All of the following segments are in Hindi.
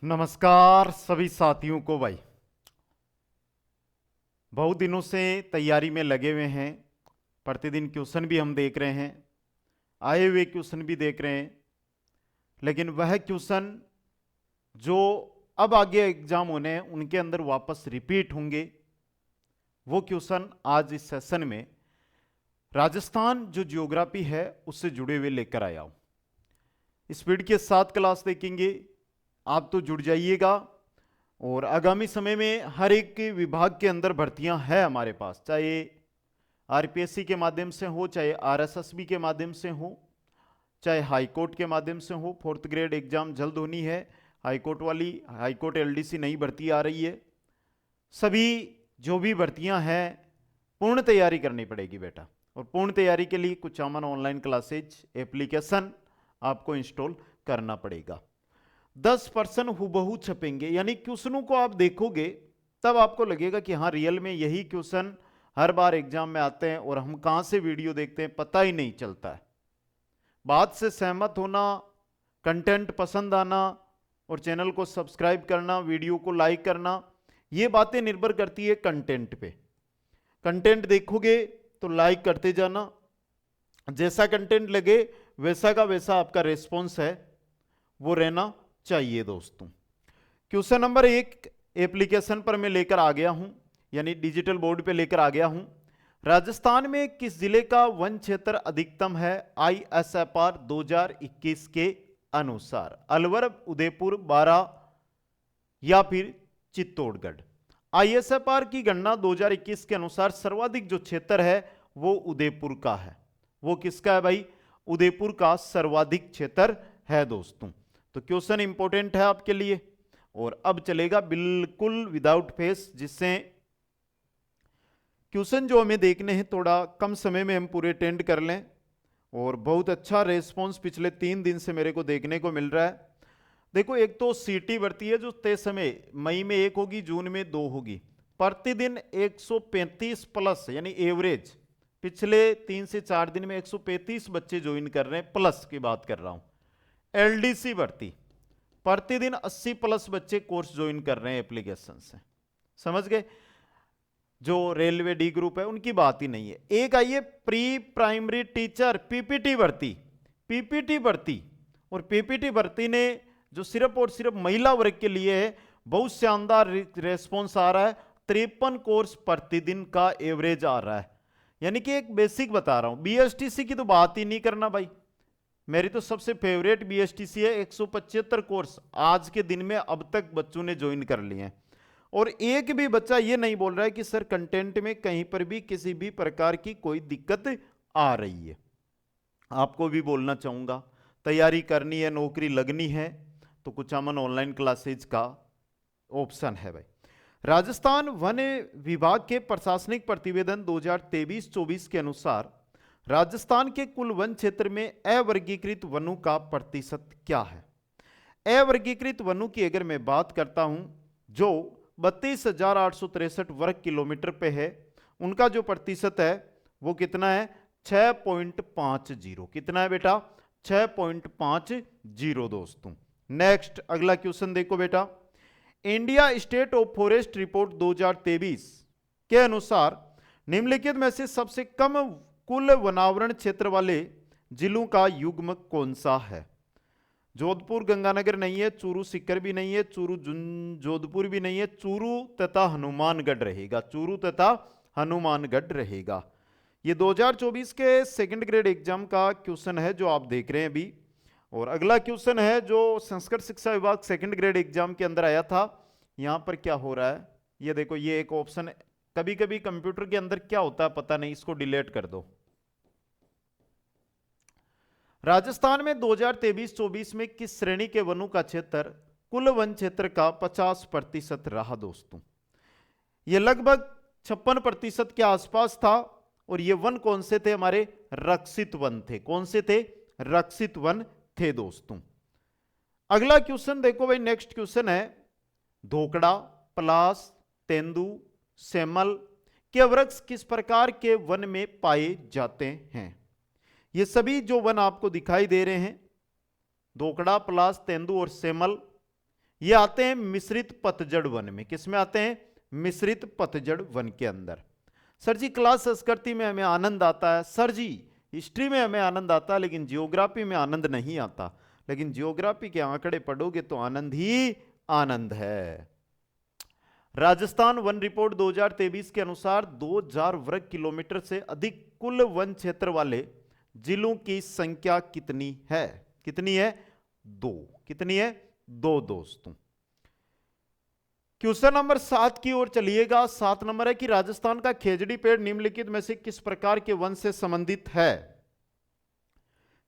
नमस्कार सभी साथियों को भाई। बहुत दिनों से तैयारी में लगे हुए हैं। प्रतिदिन क्वेश्चन भी हम देख रहे हैं, आए हुए क्वेश्चन भी देख रहे हैं, लेकिन वह क्वेश्चन जो अब आगे एग्जाम होने हैं उनके अंदर वापस रिपीट होंगे। वो क्वेश्चन आज इस सेशन में राजस्थान जो ज्योग्राफी है उससे जुड़े हुए लेकर आया हूं। स्पीड के साथ क्लास देखेंगे, आप तो जुड़ जाइएगा। और आगामी समय में हर एक के विभाग के अंदर भर्तियां हैं हमारे पास, चाहे आरपीएससी के माध्यम से हो, चाहे आरएसएसबी के माध्यम से हो, चाहे हाईकोर्ट के माध्यम से हो। 4th ग्रेड एग्जाम जल्द होनी है, हाईकोर्ट वाली, हाईकोर्ट एलडीसी नई भर्ती आ रही है। सभी जो भी भर्तियां हैं पूर्ण तैयारी करनी पड़ेगी बेटा। और पूर्ण तैयारी के लिए कुचामन ऑनलाइन क्लासेज एप्लीकेशन आपको इंस्टॉल करना पड़ेगा। 10% हुबहू छपेंगे, यानी क्वेश्चनों को आप देखोगे तब आपको लगेगा कि हाँ रियल में यही क्वेश्चन हर बार एग्जाम में आते हैं और हम कहां से वीडियो देखते हैं पता ही नहीं चलता है। बात से सहमत होना, कंटेंट पसंद आना और चैनल को सब्सक्राइब करना, वीडियो को लाइक करना, ये बातें निर्भर करती है कंटेंट पे। कंटेंट देखोगे तो लाइक करते जाना, जैसा कंटेंट लगे वैसा का वैसा आपका रेस्पॉन्स है वो रहना चाहिए दोस्तों। क्वेश्चन नंबर 1 एप्लीकेशन पर मैं लेकर आ गया हूं, यानी डिजिटल बोर्ड पे लेकर आ गया हूं। राजस्थान में किस जिले का वन क्षेत्र अधिकतम है आईएसएफआर 2021 के अनुसार? अलवर, उदयपुर, बारा या फिर चित्तौड़गढ़? आईएसएफआर की गणना 2021 के अनुसार सर्वाधिक जो क्षेत्र है वो उदयपुर का है। वो किसका है भाई? उदयपुर का सर्वाधिक क्षेत्र है दोस्तों। तो क्वेश्चन इंपॉर्टेंट है आपके लिए। और अब चलेगा बिल्कुल विदाउट फेस, जिससे क्वेश्चन जो हमें देखने हैं थोड़ा कम समय में हम पूरे अटेंड कर लें। और बहुत अच्छा रेस्पॉन्स पिछले 3 दिन से मेरे को देखने को मिल रहा है। देखो, एक तो सीटी भर्ती है जो तय समय मई में 1 होगी, जून में 2 होगी। प्रतिदिन 135 प्लस, यानी एवरेज पिछले 3 से 4 दिन में 135 बच्चे ज्वाइन कर रहे हैं, प्लस की बात कर रहा हूं। एलडीसी भर्ती प्रतिदिन 80 प्लस बच्चे कोर्स ज्वाइन कर रहे हैं एप्लीकेशन से, समझ गए? जो रेलवे डी ग्रुप है उनकी बात ही नहीं है। एक आइए प्री प्राइमरी टीचर पीपीटी भर्ती। पीपीटी भर्ती, और पीपीटी भर्ती ने जो सिर्फ और सिर्फ महिला वर्ग के लिए है, बहुत शानदार रेस्पॉन्स आ रहा है। 53 कोर्स प्रतिदिन का एवरेज आ रहा है। यानी कि एक बेसिक बता रहा हूं, बीएसटीसी की तो बात ही नहीं करना भाई। मेरी तो सबसे फेवरेट बीएसटीसी है। 175 कोर्स आज के दिन में अब तक बच्चों ने ज्वाइन कर लिए हैं। और एक भी बच्चा ये नहीं बोल रहा है कि सर कंटेंट में कहीं पर भी किसी भी प्रकार की कोई दिक्कत आ रही है। आपको भी बोलना चाहूंगा, तैयारी करनी है, नौकरी लगनी है तो कुचामन ऑनलाइन क्लासेज का ऑप्शन है भाई। राजस्थान वन विभाग के प्रशासनिक प्रतिवेदन 2023-24 के अनुसार राजस्थान के कुल वन क्षेत्र में अवर्गीकृत वनों का प्रतिशत क्या है? अवर्गीकृत वनों की अगर मैं बात करता हूं जो 32,863 वर्ग किलोमीटर पे है, उनका जो प्रतिशत है वो कितना है? 6.50। कितना है बेटा? 6.50 दोस्तों। नेक्स्ट अगला क्वेश्चन देखो बेटा। India state of forest report 2023 के अनुसार निम्नलिखित में से सबसे कम कुल वनावरण क्षेत्र वाले जिलों का युग्म कौन सा है? जोधपुर गंगानगर नहीं है, चूरू सीकर भी नहीं है, चूरू जोधपुर भी नहीं है, चूरू तथा हनुमानगढ़ रहेगा। चूरू तथा हनुमानगढ़ रहेगा। ये 2024 के सेकंड ग्रेड एग्जाम का क्वेश्चन है जो आप देख रहे हैं अभी। और अगला क्वेश्चन है जो संस्कृत शिक्षा विभाग सेकंड ग्रेड एग्जाम के अंदर आया था। यहां पर क्या हो रहा है ये देखो, ये एक ऑप्शन, कभी कभी कंप्यूटर के अंदर क्या होता है पता नहीं, इसको डिलीट कर दो। राजस्थान में 2023-24 में किस श्रेणी के वनों का क्षेत्र कुल वन क्षेत्र का 50% रहा दोस्तों? यह लगभग 56% के आसपास था। और ये वन कौन से थे? हमारे रक्षित वन थे। कौन से थे? रक्षित वन थे दोस्तों। अगला क्वेश्चन देखो भाई, नेक्स्ट क्वेश्चन है धोकड़ा, पलास, तेंदू, सेमल के वृक्ष किस प्रकार के वन में पाए जाते हैं? ये सभी जो वन आपको दिखाई दे रहे हैं, धोकड़ा, पलास, तेंदू और सेमल, ये आते हैं मिश्रित पतझड़ वन में। किस में आते हैं? मिश्रित पतझड़ वन के अंदर। सर जी क्लास संस्कृति में हमें आनंद आता है, सर जी हिस्ट्री में हमें आनंद आता है, लेकिन जियोग्राफी में आनंद नहीं आता। लेकिन जियोग्राफी के आंकड़े पढ़ोगे तो आनंद ही आनंद है। राजस्थान वन रिपोर्ट 2023 के अनुसार 2000 वर्ग किलोमीटर से अधिक कुल वन क्षेत्र वाले जिलों की संख्या कितनी है? कितनी है? 2। कितनी है? 2 दोस्तों। क्वेश्चन नंबर 7 की ओर चलिएगा। 7 नंबर है कि राजस्थान का खेजड़ी पेड़ निम्नलिखित में से किस प्रकार के वन से संबंधित है?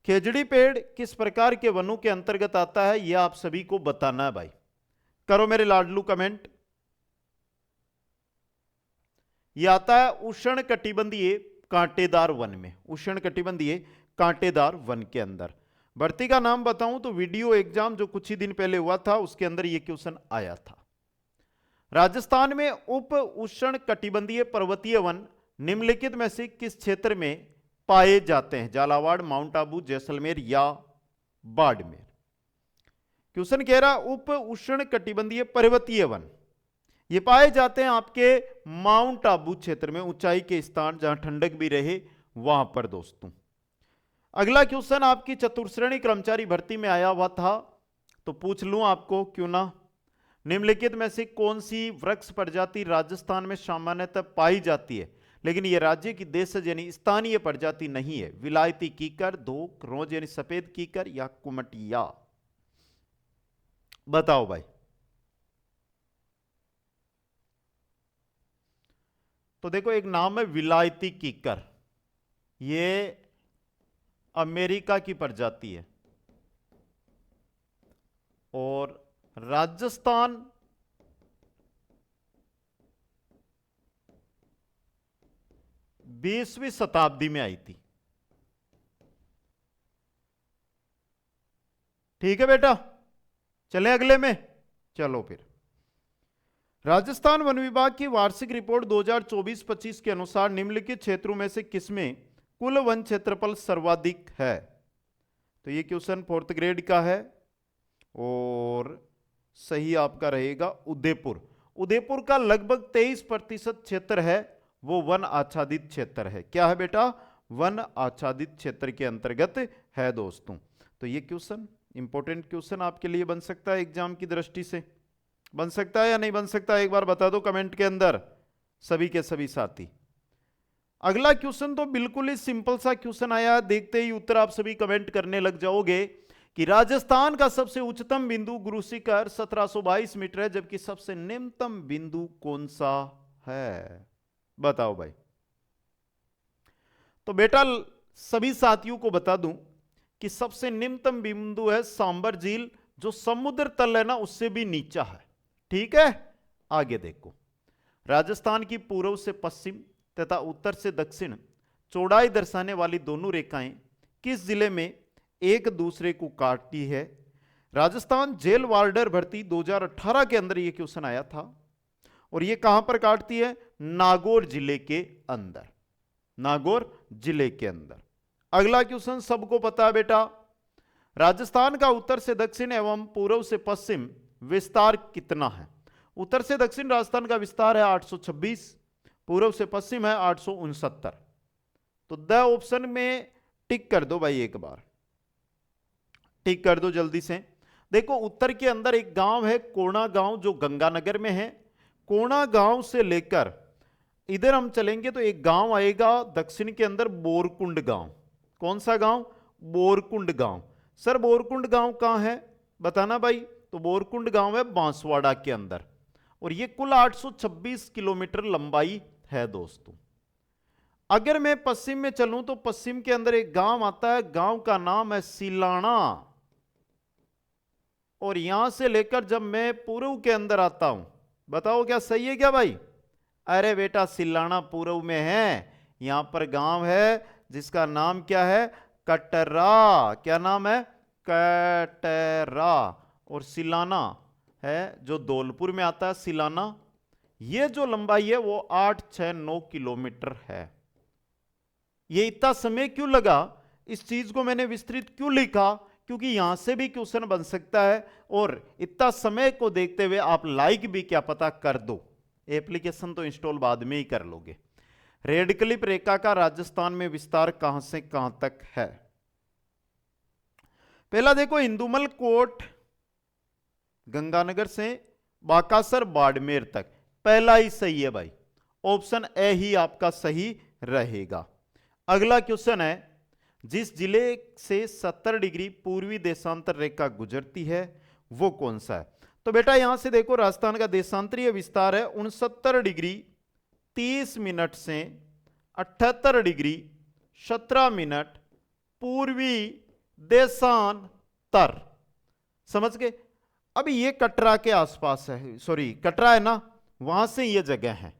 खेजड़ी पेड़ किस प्रकार के वनों के अंतर्गत आता है, यह आप सभी को बताना है भाई। करो मेरे लाडलू कमेंट। यह आता है उष्ण कटिबंधीय कांटेदार वन में। उष्ण कटिबंधीय कांटेदार वन के अंदर। भर्ती का नाम बताऊं तो वीडियो एग्जाम जो कुछ ही दिन पहले हुआ था उसके अंदर यह क्वेश्चन आया था। राजस्थान में उप उष्ण कटिबंधीय पर्वतीय वन निम्नलिखित में से किस क्षेत्र में पाए जाते हैं? झालावाड़, माउंट आबू, जैसलमेर या बाड़मेर। क्वेश्चन कह रहा उप उष्ण कटिबंधीय पर्वतीय वन ये पाए जाते हैं आपके माउंट आबू क्षेत्र में, ऊंचाई के स्थान जहां ठंडक भी रहे वहां पर दोस्तों। अगला क्वेश्चन आपकी चतुर्श्रेणी कर्मचारी भर्ती में आया हुआ था, तो पूछ लूं आपको क्यों ना। निम्नलिखित में से कौन सी वृक्ष प्रजाति राजस्थान में सामान्यतः पाई जाती है, लेकिन यह राज्य की देशज यानी स्थानीय प्रजाति नहीं है? विलायती कीकर, धोक, रोज यानी सफेद कीकर या कुमटिया। बताओ भाई। तो देखो एक नाम है विलायती कीकर, ये अमेरिका की प्रजाति है और राजस्थान बीसवीं शताब्दी में आई थी। ठीक है बेटा, चले अगले में। चलो फिर राजस्थान वन विभाग की वार्षिक रिपोर्ट 2024-25 के अनुसार निम्नलिखित क्षेत्रों में से किसमें कुल वन क्षेत्रफल सर्वाधिक है? तो ये क्वेश्चन 4th ग्रेड का है और सही आपका रहेगा उदयपुर। उदयपुर का लगभग 23% क्षेत्र है वो वन आच्छादित क्षेत्र है। क्या है बेटा? वन आच्छादित क्षेत्र के अंतर्गत है दोस्तों। तो ये क्वेश्चन इंपॉर्टेंट क्वेश्चन आपके लिए बन सकता है एग्जाम की दृष्टि से। बन सकता है या नहीं बन सकता, एक बार बता दो कमेंट के अंदर सभी के सभी साथी। अगला क्वेश्चन तो बिल्कुल ही सिंपल सा क्वेश्चन आया, देखते ही उत्तर आप सभी कमेंट करने लग जाओगे कि राजस्थान का सबसे उच्चतम बिंदु गुरु शिखर 1722 मीटर है, जबकि सबसे निम्नतम बिंदु कौन सा है? बताओ भाई। तो बेटा सभी साथियों को बता दूं कि सबसे निम्नतम बिंदु है सांबर झील, जो समुद्र तल है ना उससे भी नीचा है। ठीक है, आगे देखो। राजस्थान की पूर्व से पश्चिम तथा उत्तर से दक्षिण चौड़ाई दर्शाने वाली दोनों रेखाएं किस जिले में एक दूसरे को काटती है? राजस्थान जेल वार्डर भर्ती 2018 के अंदर यह क्वेश्चन आया था और यह कहां पर काटती है? नागौर जिले के अंदर। नागौर जिले के अंदर। अगला क्वेश्चन सबको पता है बेटा, राजस्थान का उत्तर से दक्षिण एवं पूर्व से पश्चिम विस्तार कितना है? उत्तर से दक्षिण राजस्थान का विस्तार है 826, पूर्व से पश्चिम है 869। तो द ऑप्शन में टिक कर दो भाई, एक बार टिक कर दो जल्दी से। देखो उत्तर के अंदर एक गांव है कोणा गांव, जो गंगानगर में है। कोणा गांव से लेकर इधर हम चलेंगे तो एक गांव आएगा दक्षिण के अंदर, बोरकुंड गांव। कौन सा गांव? बोरकुंड गांव। सर बोरकुंड गांव कहां है बताना भाई। तो बोरकुंड गांव है बांसवाड़ा के अंदर और यह कुल 826 किलोमीटर लंबाई है दोस्तों। अगर मैं पश्चिम में चलूं तो पश्चिम के अंदर एक गांव आता है, गांव का नाम है सिलाना। और यहां से लेकर जब मैं पूर्व के अंदर आता हूं, बताओ क्या सही है क्या भाई? अरे बेटा सिलाना पूर्व में है, यहां पर गांव है जिसका नाम क्या है? कटरा। क्या नाम है? कटरा। और सिलाना है जो धौलपुर में आता है, सिलाना। ये जो लंबाई है वो 869 किलोमीटर है। ये इतना समय क्यों लगा, इस चीज को मैंने विस्तृत क्यों लिखा? क्योंकि यहां से भी क्वेश्चन बन सकता है, और इतना समय को देखते हुए आप लाइक भी क्या पता कर दो, एप्लीकेशन तो इंस्टॉल बाद में ही कर लोगे। रेडक्लिफ रेखा का राजस्थान में विस्तार कहां से कहां तक है? पहला देखो, इंदुमल कोट गंगानगर से बाकासर बाड़मेर तक, पहला ही सही है भाई, ऑप्शन ए ही आपका सही रहेगा। अगला क्वेश्चन है, जिस जिले से 70 डिग्री पूर्वी देशांतर रेखा गुजरती है वो कौन सा है? तो बेटा यहां से देखो, राजस्थान का देशांतरीय विस्तार है 69 डिग्री 30 मिनट से 78 डिग्री 17 मिनट पूर्वी देशांतर। समझ गए? अभी ये कटरा के आसपास है, सॉरी कटरा है ना, वहां से ये जगह है,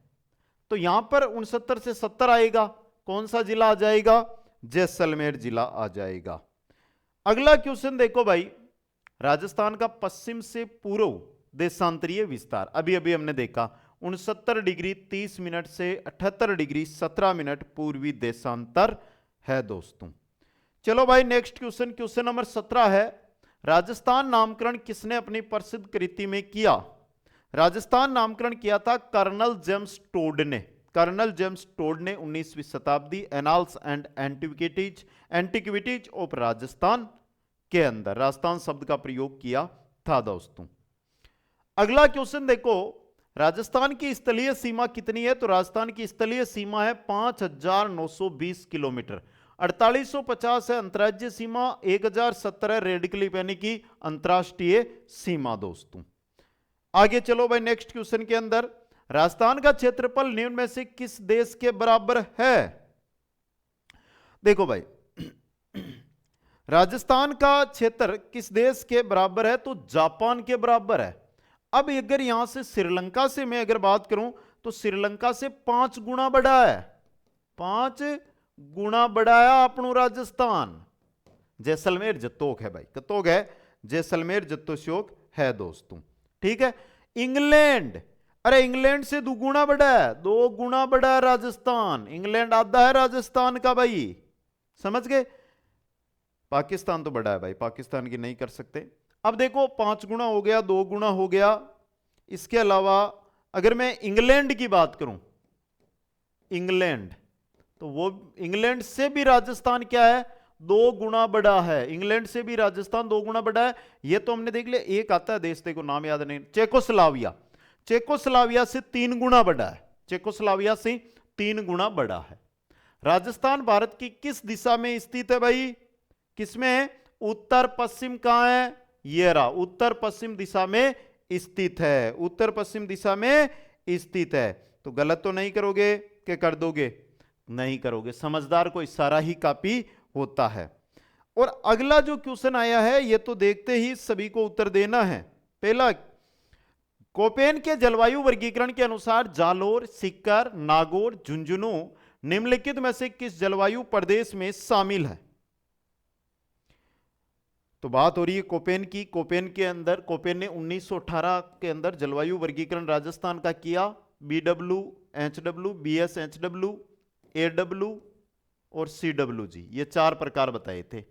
तो यहां पर 69 से 70 आएगा, कौन सा जिला आ जाएगा? जैसलमेर जिला आ जाएगा। अगला क्वेश्चन देखो भाई, राजस्थान का पश्चिम से पूर्व देशांतरीय विस्तार, अभी अभी हमने देखा 69 डिग्री 30 मिनट से 78 डिग्री 17 मिनट पूर्वी देशांतर है दोस्तों। चलो भाई नेक्स्ट क्वेश्चन, क्वेश्चन नंबर 17 है, राजस्थान नामकरण किसने अपनी प्रसिद्ध कृति में किया? राजस्थान नामकरण किया था कर्नल जेम्स टोड ने। कर्नल जेम्स टोड ने 19वीं शताब्दी annals and antiquities of Rajasthan के अंदर राजस्थान शब्द का प्रयोग किया था दोस्तों। अगला क्वेश्चन देखो, राजस्थान की स्थलीय सीमा कितनी है? तो राजस्थान की स्थलीय सीमा है 5920 किलोमीटर, 4850 है अंतर्राज्यीय सीमा, 1070 है रेडक्लिफ यानी कि अंतरराष्ट्रीय सीमा दोस्तों। आगे चलो भाई नेक्स्ट क्वेश्चन के अंदर, राजस्थान का क्षेत्रफल निम्न में से किस देश के बराबर है? देखो भाई राजस्थान का क्षेत्र किस देश के बराबर है? तो जापान के बराबर है। अब अगर यहां से श्रीलंका से मैं अगर बात करूं तो श्रीलंका से 5 गुना बड़ा है, 5 गुना बढ़ाया अपनू राजस्थान। जैसलमेर जत्तोक है भाई, कतोक है? जैसलमेर जत्तोशोक है दोस्तों। ठीक है। इंग्लैंड, अरे इंग्लैंड से 2 गुना बड़ा है, 2 गुना बड़ा है राजस्थान, इंग्लैंड आधा है राजस्थान का भाई, समझ गए? पाकिस्तान तो बड़ा है भाई, पाकिस्तान की नहीं कर सकते। अब देखो 5 गुना हो गया, 2 गुना हो गया। इसके अलावा अगर मैं इंग्लैंड की बात करूं, इंग्लैंड, तो वो इंग्लैंड से भी राजस्थान क्या है? 2 गुना बड़ा है। इंग्लैंड से भी राजस्थान 2 गुना बड़ा है। ये तो हमने देख लिया। एक आता है देश, को नाम याद नहीं, चेकोस्लाविया, चेकोस्लाविया से 3 गुना बड़ा है, चेकोस्लाविया से 3 गुना बड़ा है। राजस्थान भारत की किस दिशा में स्थित है भाई? किसमें है? उत्तर पश्चिम। कहां है? ये रहा, उत्तर पश्चिम दिशा में स्थित है, उत्तर पश्चिम दिशा में स्थित है। तो गलत तो नहीं करोगे कि कर दोगे? नहीं करोगे, समझदार को इशारा ही काफी होता है। और अगला जो क्वेश्चन आया है ये तो देखते ही सभी को उत्तर देना है। पहला, कोपेन के जलवायु वर्गीकरण के अनुसार जालोर, सीकर, नागौर, झुंझुनू निम्नलिखित में से किस जलवायु प्रदेश में शामिल है? तो बात हो रही है कोपेन की। कोपेन के अंदर, कोपेन ने 1918 के अंदर जलवायु वर्गीकरण राजस्थान का किया। BW, HW, BS HW, AW और CWG, ये 4 प्रकार बताए थे,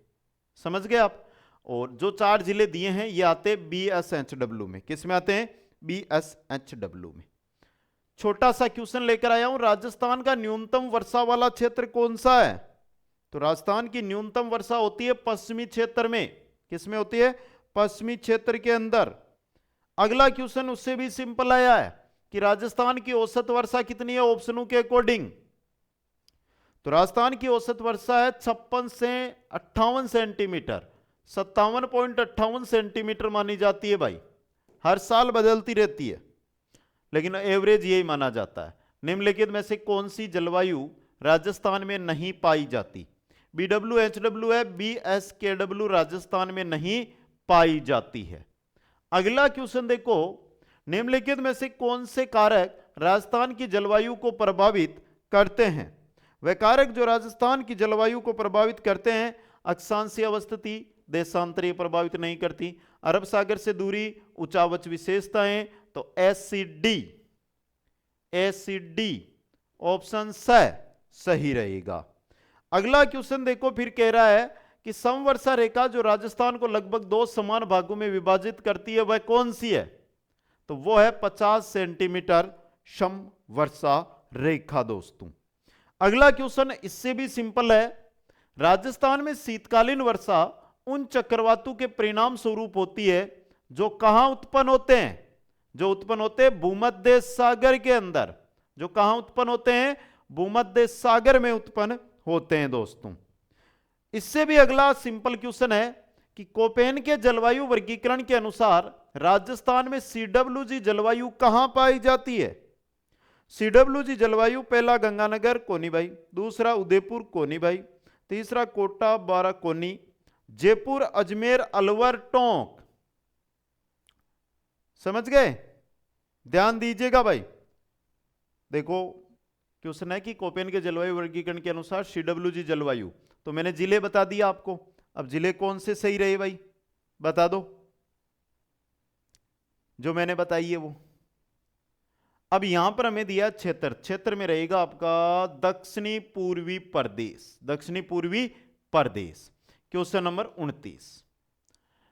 समझ गए आप? और जो 4 जिले दिए हैं ये आते BSHW में। किस में आते हैं? BSHW में। छोटा सा क्वेश्चन लेकर आया हूं, राजस्थान का न्यूनतम वर्षा वाला क्षेत्र कौन सा है? तो राजस्थान की न्यूनतम वर्षा होती है पश्चिमी क्षेत्र में। किसमें होती है? पश्चिमी क्षेत्र के अंदर। अगला क्वेश्चन उससे भी सिंपल आया है कि राजस्थान की औसत वर्षा कितनी है ऑप्शनों के अकॉर्डिंग? तो राजस्थान की औसत वर्षा है 56 से 58 सेंटीमीटर, 57.58 सेंटीमीटर मानी जाती है भाई। हर साल बदलती रहती है लेकिन एवरेज यही माना जाता है। निम्नलिखित में से कौन सी जलवायु राजस्थान में नहीं पाई जाती? BW HW है, BSKW राजस्थान में नहीं पाई जाती है। अगला क्वेश्चन देखो, निम्नलिखित में से कौन से कारक राजस्थान की जलवायु को प्रभावित करते हैं? वे कारक जो राजस्थान की जलवायु को प्रभावित करते हैं, अक्षांशीय अवस्थिति देशांतरीय प्रभावित नहीं करती, अरब सागर से दूरी, उच्चावच विशेषताएं, तो एसिडी ऑप्शन सही रहेगा। अगला क्वेश्चन देखो, फिर कह रहा है कि समवर्षा रेखा जो राजस्थान को लगभग 2 समान भागों में विभाजित करती है वह कौन सी है? तो वो है 50 सेंटीमीटर समवर्षा रेखा दोस्तों। अगला क्वेश्चन इससे भी सिंपल है। राजस्थान में शीतकालीन वर्षा उन चक्रवातों के परिणाम स्वरूप होती है जो कहां उत्पन्न होते हैं? जो उत्पन्न होते हैं भूमध्य सागर के अंदर। जो कहां उत्पन्न होते हैं? भूमध्य सागर में उत्पन्न होते हैं दोस्तों। इससे भी अगला सिंपल क्वेश्चन है कि कोपेन के जलवायु वर्गीकरण के अनुसार राजस्थान में सीडब्ल्यूजी जलवायु कहां पाई जाती है? सीडब्ल्यूजी जलवायु पहला गंगानगर कोनी भाई, दूसरा उदयपुर कोनी भाई, तीसरा कोटा बारा कोनी, जयपुर अजमेर अलवर टोंक। समझ गए? ध्यान दीजिएगा भाई। देखो क्वेश्चन है कि कोपेन के जलवायु वर्गीकरण के अनुसार सीडब्ल्यूजी जलवायु, तो मैंने जिले बता दिया आपको। अब जिले कौन से सही रहे भाई बता दो, जो मैंने बताई है वो। अब यहां पर हमें दिया क्षेत्र, क्षेत्र में रहेगा आपका दक्षिणी पूर्वी प्रदेश। दक्षिणी पूर्वी प्रदेश। क्वेश्चन नंबर 29,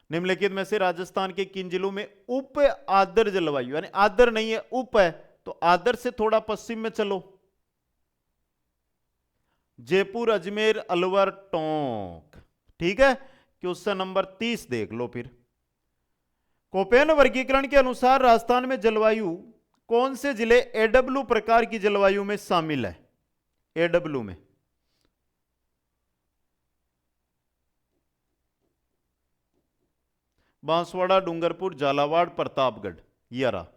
निम्नलिखित में से राजस्थान के किन जिलों में उप आर्द्र जलवायु, यानी आर्द्र नहीं है उप है, तो आर्द्र से थोड़ा पश्चिम में चलो, जयपुर अजमेर अलवर टोंक। ठीक है, क्वेश्चन नंबर 30 देख लो फिर। कोपेन वर्गीकरण के अनुसार राजस्थान में जलवायु कौन से जिले एडब्ल्यू प्रकार की जलवायु में शामिल है? एडब्ल्यू में बांसवाड़ा, डूंगरपुर, झालावाड़, प्रतापगढ़। ये रहा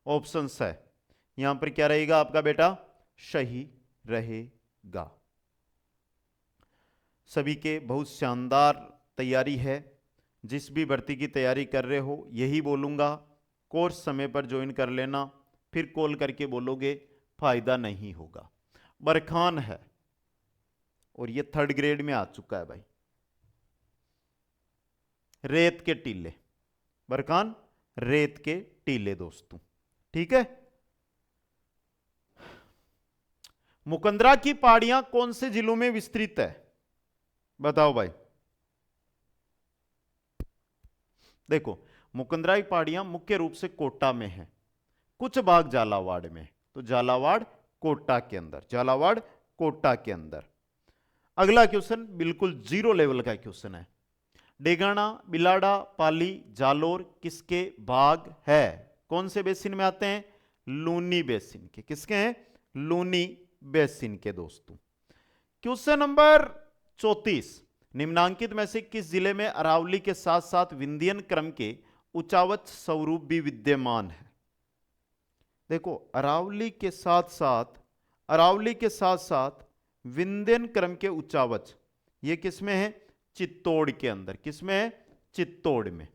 ऑप्शन है। यहां पर क्या रहेगा आपका बेटा? सही रहेगा। सभी के बहुत शानदार तैयारी है। जिस भी भर्ती की तैयारी कर रहे हो यही बोलूंगा, कोर्स समय पर ज्वाइन कर लेना, फिर कॉल करके बोलोगे फायदा नहीं होगा। बरखान है और ये 3rd ग्रेड में आ चुका है भाई। रेत के टीले, बरखान रेत के टीले दोस्तों। ठीक है। मुकंदरा की पहाड़ियां कौन से जिलों में विस्तृत है? बताओ भाई। देखो मुकंदरा की पहाड़ियां मुख्य रूप से कोटा में है, कुछ भाग झालावाड़ में, तो झालावाड़ कोटा के अंदर, झालावाड़ कोटा के अंदर। अगला क्वेश्चन बिल्कुल जीरो लेवल का क्वेश्चन है। डेगाना, बिलाड़ा, पाली, जालोर किसके भाग है? कौन से बेसिन में आते हैं? लूनी बेसिन के। किसके हैं? लूनी बेसिन के दोस्तों। क्वेश्चन नंबर 34, निम्नांकित में से किस जिले में अरावली के साथ साथ विंध्यन क्रम के उच्चावच स्वरूप भी विद्यमान है? देखो अरावली के साथ साथ विंध्यन क्रम के उच्चावच, ये किसमें है? चित्तौड़ के अंदर। किसमें है? चित्तौड़ में।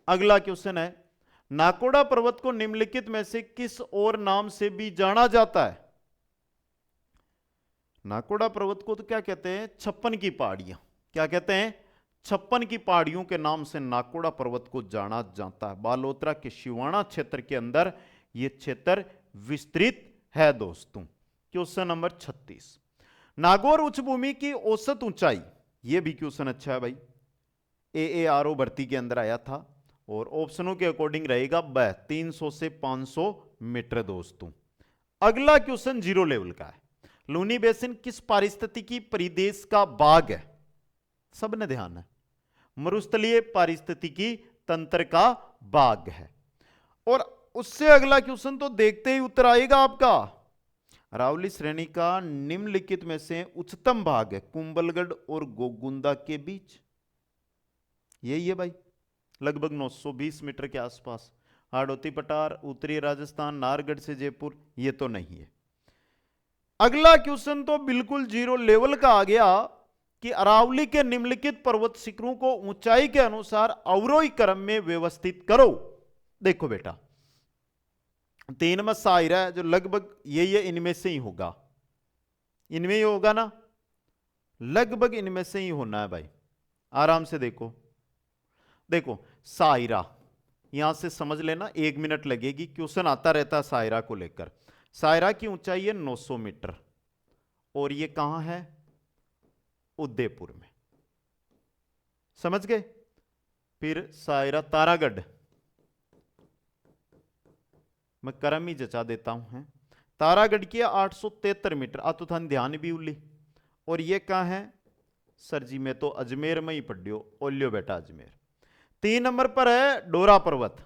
अगला क्वेश्चन है, नाकोड़ा पर्वत को निम्नलिखित में से किस और नाम से भी जाना जाता है? नाकोड़ा पर्वत को तो क्या कहते हैं? 56 की पहाड़ियां। क्या कहते हैं? 56 की पहाड़ियों के नाम से नाकोड़ा पर्वत को जाना जाता है। बालोतरा के शिवाणा क्षेत्र के अंदर यह क्षेत्र विस्तृत है दोस्तों। क्वेश्चन नंबर 36, नागौर उच्च भूमि की औसत ऊंचाई, यह भी क्वेश्चन अच्छा है भाई, AARO भर्ती के अंदर आया था और ऑप्शनों के अकॉर्डिंग रहेगा 300 से 500 मीटर दोस्तों। अगला क्वेश्चन जीरो लेवल का है। लूनी बेसिन किस पारिस्थितिकी परिदेश का भाग है? सबने ध्यान है, मरुस्थलीय पारिस्थितिकी तंत्र का भाग है। और उससे अगला क्वेश्चन तो देखते ही उत्तर आएगा आपका। अरावली श्रेणी का निम्नलिखित में से उच्चतम भाग है कुंभलगढ़ और गोगुंदा के बीच। यही है भाई, लगभग 920 मीटर के आसपास। हाड़ौती पठार, उत्तरी राजस्थान, नाहरगढ़ से जयपुर, ये तो नहीं है। अगला क्वेश्चन तो बिल्कुल जीरो लेवल का आ गया कि अरावली के निम्नलिखित पर्वत शिखरों को ऊंचाई के अनुसार अवरोही क्रम में व्यवस्थित करो। देखो बेटा 3 में सायरा है जो लगभग ये इनमें से ही होगा, इनमें ही होगा ना, लगभग इनमें से ही होना है भाई। आराम से देखो, देखो सायरा यहां से समझ लेना, 1 मिनट लगेगी, क्वेश्चन आता रहता है सायरा को लेकर। सायरा की ऊंचाई है 900 मीटर और ये कहां है? उदयपुर में। समझ गए। फिर सायरा तारागढ़, मैं क्रम ही जचा देता हूं है। तारागढ़ की 873 मीटर, आ तो थान ध्यान भी उली। और ये कहां है सर जी, मैं तो अजमेर में ही पढ़ियो, ओलियो बेटा अजमेर। 3 नंबर पर है डोरा पर्वत।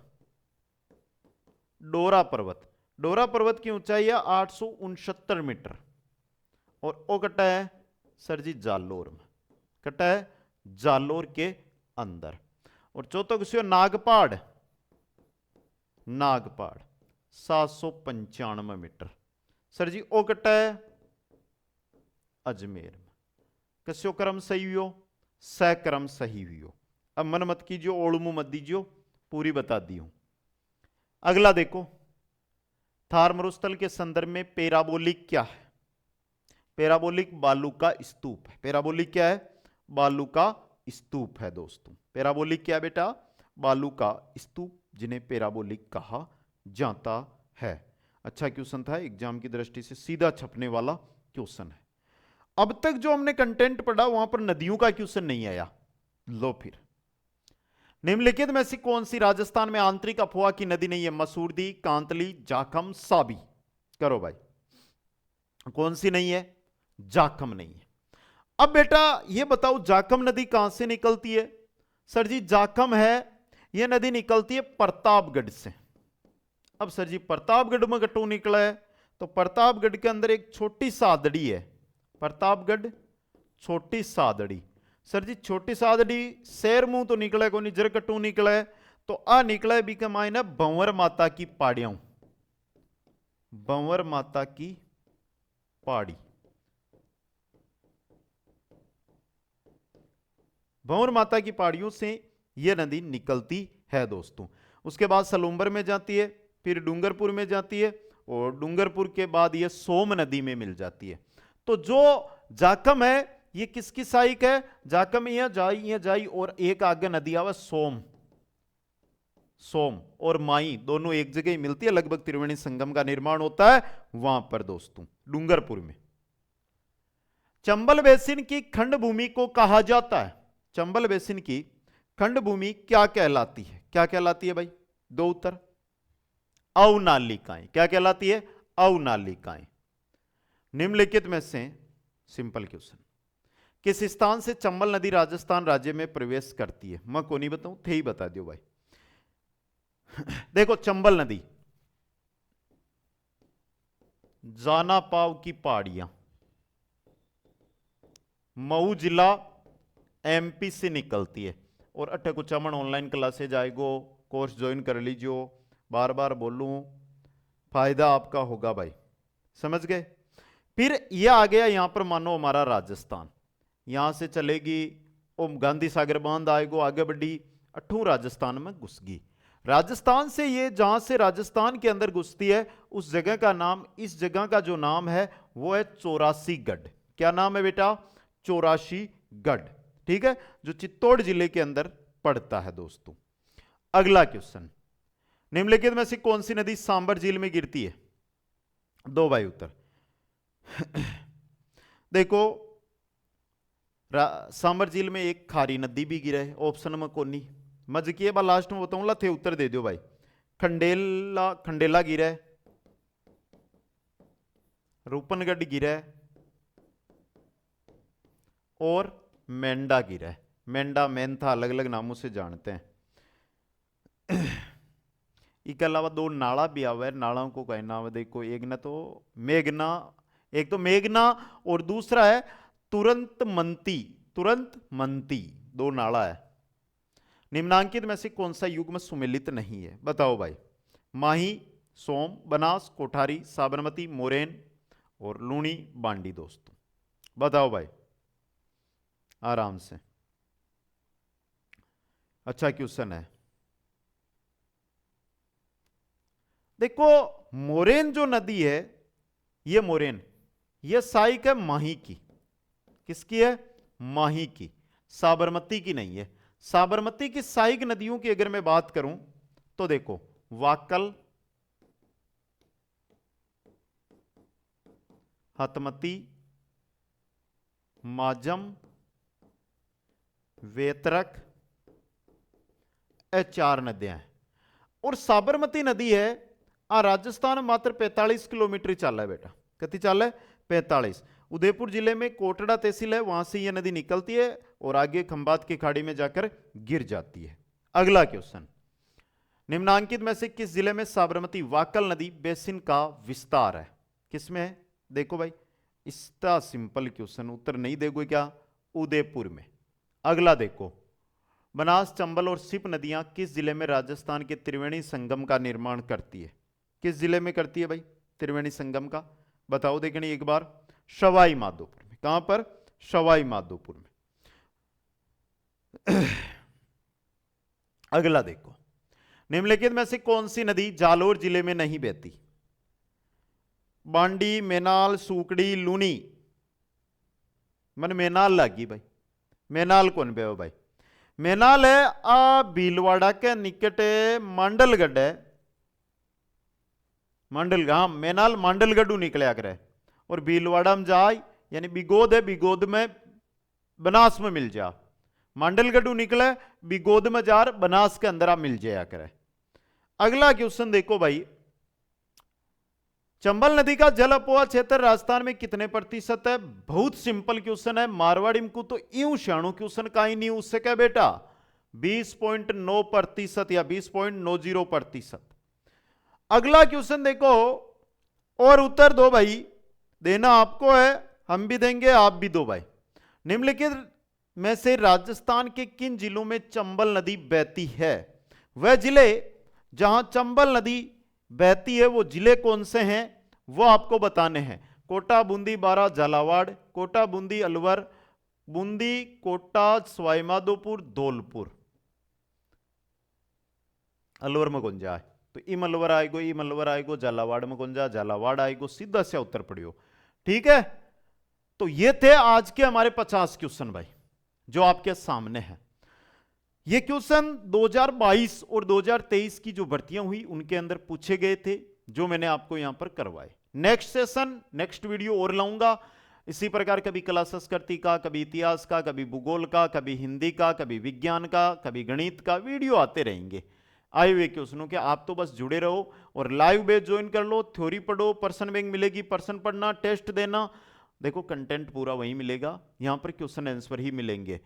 डोरा पर्वत, डोरा पर्वत की ऊंचाई है 869 मीटर और वो कटा है सर जी जालोर में, कटा है जालोर के अंदर। और चौथा क्वेश्चन नागपाड़, नागपाड़ 795 मीटर सर जी ओ कटा है अजमेर में। कस्यो क्रम सही हुई, सक्रम सही हुई। अब मन मत कीजिए, ओड़मू मत दीजियो, पूरी बता दी हूं। अगला देखो, थार मरुस्थल के संदर्भ में पैराबोलिक क्या है? पैराबोलिक बालू का स्तूप है। पैराबोलिक क्या है? बालू का स्तूप है दोस्तों। पैराबोलिक क्या है बेटा? बालू का स्तूप, जिन्हें पैराबोलिक कहा जाता है। अच्छा क्वेश्चन था, एग्जाम की दृष्टि से सीधा छपने वाला क्वेश्चन है। अब तक जो हमने कंटेंट पढ़ा वहां पर नदियों का क्वेश्चन नहीं आया। लो फिर, निम्नलिखित में से कौन सी राजस्थान में आंतरिक अफवाह की नदी नहीं है? मसूरदी, कांतली, जाखम, साबी। करो भाई, कौन सी नहीं है? जाखम नहीं है। अब बेटा ये बताओ जाखम नदी कहां से निकलती है? सर जी जाखम है, यह नदी निकलती है प्रतापगढ़ से। अब सर जी प्रतापगढ़ में गट्टू निकला है, तो प्रतापगढ़ के अंदर एक छोटी सादड़ी है, प्रतापगढ़ छोटी सादड़ी। सर जी छोटी सादड़ी शेर मुंह तो निकला है, को निजर कट्टू निकला है, तो आ निकला है बीके मायने भंवर माता की पहाड़ियां, भंवर माता की पहाड़ी। भंवर माता की पहाड़ियों से यह नदी निकलती है दोस्तों। उसके बाद सलूंबर में जाती है, फिर डूंगरपुर में जाती है, और डूंगरपुर के बाद यह सोम नदी में मिल जाती है। तो जो जाखम है ये किसकी सहायक है? जाखम यहां जाई और एक आगे नदी आवे सोम, सोम और माई दोनों एक जगह ही मिलती है, लगभग त्रिवेणी संगम का निर्माण होता है वहां पर दोस्तों, डूंगरपुर में। चंबल बेसिन की खंड भूमि को कहा जाता है, चंबल बेसिन की खंड भूमि क्या कहलाती है? क्या कहलाती है भाई? दो उत्तर। अवनालिकाएं। क्या कहलाती है? अवनालिकाएं। निम्नलिखित में से सिंपल क्वेश्चन, किस स्थान से चंबल नदी राजस्थान राज्य में प्रवेश करती है? मैं को नहीं बताऊं, थे ही बता दियो भाई। देखो चंबल नदी जाना पाव की पहाड़ियां, मऊ जिला एमपी से निकलती है। और अट्ठे कुछ अमन ऑनलाइन क्लासेज आएगो, कोर्स ज्वाइन कर लीजिए, बार बार बोलूं फायदा आपका होगा भाई, समझ गए। फिर यह आ गया यहां पर, मानो हमारा राजस्थान, यहां से चलेगी ओ गांधी सागर बांध आएगो, आगे बढ़ी अठू राजस्थान में घुस गई। राजस्थान से ये जहां से राजस्थान के अंदर घुसती है उस जगह का नाम, इस जगह का जो नाम है वो है चौरासीगढ़। क्या नाम है बेटा? चौरासीगढ़। ठीक है, जो चित्तौड़ जिले के अंदर पड़ता है दोस्तों। अगला क्वेश्चन, निम्नलिखित में से कौन सी नदी सांबर झील में गिरती है? दो भाई उत्तर। देखो सांबर झील में एक खारी नदी भी गिरा है, ऑप्शन में कोनी मज की है, लास्ट में बताऊंगा, थे उत्तर दे दो भाई। खंडेला, खंडेला गिरा है, रूपनगढ़ गिरा है, और मेंढा गिरा है। मेंढा मेंथा अलग अलग नामों से जानते हैं। इसके अलावा दो नाला भी आवा है, नालों को कहीं नाम है, देखो एक ना तो मेघना, एक तो मेघना और दूसरा है तुरंत मंती, तुरंत मंती, दो नाला है। निम्नांकित में से कौन सा युग में सुमेलित नहीं है? बताओ भाई। माही, सोम, बनास, कोठारी, साबरमती, मोरेन और लूणी, बांडी दोस्तों। बताओ भाई आराम से, अच्छा क्वेश्चन है। देखो मोरेन जो नदी है, ये मोरेन, ये सहायक है माही की। किसकी है? माही की, साबरमती की नहीं है। साबरमती की सहायक नदियों की अगर मैं बात करूं तो देखो वाकल, हतमती, माजम, वेतरक, ये 4 नदियां हैं। और साबरमती नदी है राजस्थान मात्र 45 किलोमीटर चल है बेटा। कितनी चल है? 45। उदयपुर जिले में कोटड़ा तहसील है, वहां से यह नदी निकलती है और आगे खंबात की खाड़ी में जाकर गिर जाती है। अगला क्वेश्चन, निम्नांकित में से किस जिले में साबरमती वाकल नदी बेसिन का विस्तार है? किसमें है? देखो भाई, इसका सिंपल क्वेश्चन, उत्तर नहीं देखो क्या? उदयपुर में। अगला देखो, बनास, चंबल और सिप नदियां किस जिले में राजस्थान के त्रिवेणी संगम का निर्माण करती है? किस जिले में करती है भाई त्रिवेणी संगम का? बताओ देखनी एक बार। सवाई माधोपुर में। कहां पर? सवाई माधोपुर में। अगला देखो, निम्नलिखित में से कौन सी नदी जालोर जिले में नहीं बहती? बांडी, मेनाल, सूकड़ी, लूनी। मन मेनाल लागी भाई। मेनाल कौन बे भाई? मेनाल है भीलवाड़ा के निकट मांडलगढ़ है। हाँ, मेनाल मांडलगढ़ निकलया करे और भीलवाड़ा में जाए, यानी बिगोद है, बिगोद में बनास में मिल जा। मांडलगढ़ निकले, बिगोद में जार, बनास के अंदर मिल जाया करे। अगला क्वेश्चन देखो भाई, चंबल नदी का जल अपोवा क्षेत्र राजस्थान में कितने प्रतिशत है? बहुत सिंपल क्वेश्चन है, मारवाड़ी को तो यूं शाणु क्वेश्चन का ही नहीं, उससे क्या बेटा 20.9% या 20.90%। अगला क्वेश्चन देखो और उत्तर दो भाई, देना आपको है, हम भी देंगे, आप भी दो भाई। निम्नलिखित में से राजस्थान के किन जिलों में चंबल नदी बहती है? वह जिले जहां चंबल नदी बहती है वो जिले कौन से हैं वो आपको बताने हैं। कोटा, बूंदी, बारा, झालावाड़। कोटा, बूंदी, अलवर, बूंदी, कोटा, सवाईमाधोपुर, धौलपुर। अलवर में कौन जाए तो इम अलवर आएगो, इम अलवर आएगो। झालावाड़ में कौन जा? झालावाड़ आएगो। सीधा से उत्तर पड़ियो। ठीक है, तो ये थे आज के हमारे 50 क्वेश्चन भाई जो आपके सामने हैं। ये क्वेश्चन 2022 और 2023 की जो भर्तियां हुई उनके अंदर पूछे गए थे, जो मैंने आपको यहां पर करवाए। नेक्स्ट सेशन, नेक्स्ट वीडियो और लाऊंगा इसी प्रकार, कभी कला संस्कृति का, कभी इतिहास का, कभी भूगोल का, कभी हिंदी का, कभी विज्ञान का, कभी गणित का वीडियो आते रहेंगे आए हुए क्वेश्चनों के। आप तो बस जुड़े रहो और लाइव बैच ज्वाइन कर लो, थ्योरी पढ़ो, पर्सन बैंक मिलेगी, पर्सन पढ़ना, टेस्ट देना। देखो कंटेंट पूरा वही मिलेगा, यहां पर क्वेश्चन आंसर ही मिलेंगे।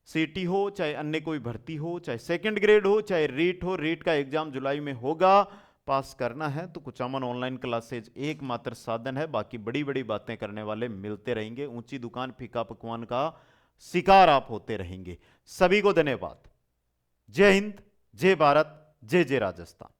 सीटी हो चाहे अन्य कोई भर्ती हो, चाहे सेकंड ग्रेड हो, चाहे रीट हो, रीट का एग्जाम जुलाई में होगा। पास करना है तो कुचामन ऑनलाइन क्लासेज एकमात्र साधन है, बाकी बड़ी बड़ी बातें करने वाले मिलते रहेंगे। ऊंची दुकान फीका पकवान का शिकार आप होते रहेंगे। सभी को धन्यवाद। जय हिंद, जय भारत, जय जय राजस्थान।